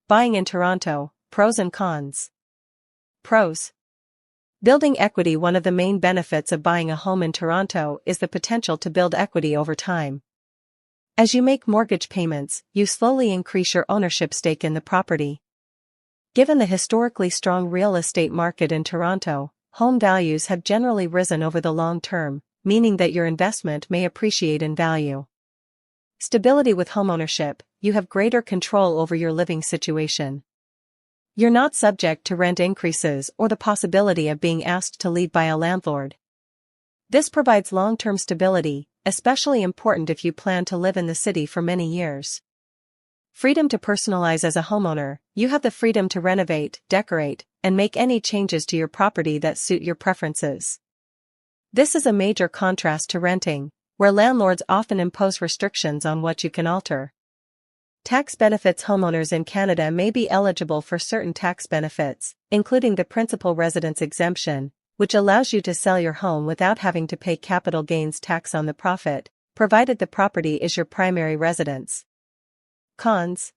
Buying in Toronto, pros and cons. Pros. Building equity. One of the main benefits of buying a home in Toronto is the potential to build equity over time. As you make mortgage payments, you slowly increase your ownership stake in the property. Given the historically strong real estate market in Toronto, home values have generally risen over the long term, meaning that your investment may appreciate in value. Stability. With homeownership, you have greater control over your living situation. You're not subject to rent increases or the possibility of being asked to leave by a landlord. This provides long-term stability, especially important if you plan to live in the city for many years. Freedom to personalize. As a homeowner, you have the freedom to renovate, decorate, and make any changes to your property that suit your preferences. This is a major contrast to renting, where landlords often impose restrictions on what you can alter. Tax benefits. Homeowners in Canada may be eligible for certain tax benefits, including the principal residence exemption, which allows you to sell your home without having to pay capital gains tax on the profit, provided the property is your primary residence. Cons.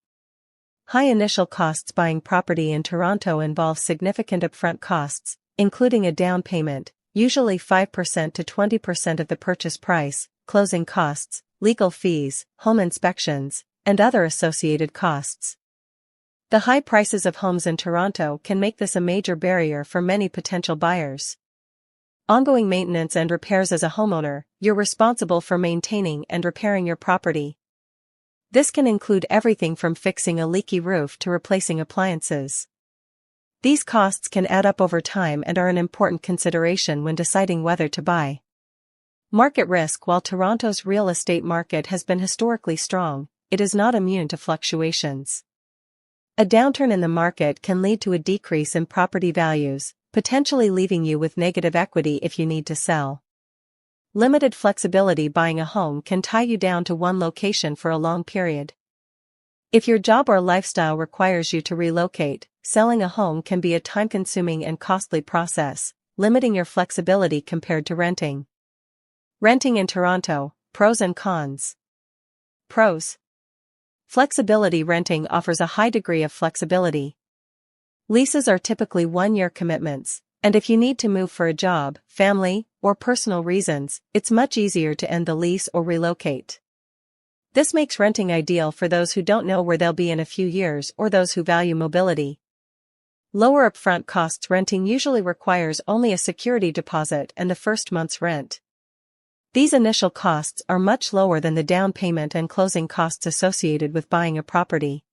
High initial costs. Buying property in Toronto involves significant upfront costs, including a down payment, usually 5% to 20% of the purchase price, closing costs, legal fees, home inspections, and other associated costs. The high prices of homes in Toronto can make this a major barrier for many potential buyers. Ongoing maintenance and repairs. As a homeowner, you're responsible for maintaining and repairing your property. This can include everything from fixing a leaky roof to replacing appliances. These costs can add up over time and are an important consideration when deciding whether to buy. Market risk. While Toronto's real estate market has been historically strong, it is not immune to fluctuations. A downturn in the market can lead to a decrease in property values, potentially leaving you with negative equity if you need to sell. Limited flexibility. Buying a home can tie you down to one location for a long period. If your job or lifestyle requires you to relocate, selling a home can be a time-consuming and costly process, limiting your flexibility compared to renting. Renting in Toronto, pros and cons. Pros. Flexibility. Renting offers a high degree of flexibility. Leases are typically one-year commitments, and if you need to move for a job, family, or personal reasons, it's much easier to end the lease or relocate. This makes renting ideal for those who don't know where they'll be in a few years or those who value mobility. Lower upfront costs. Renting usually requires only a security deposit and the first month's rent. These initial costs are much lower than the down payment and closing costs associated with buying a property.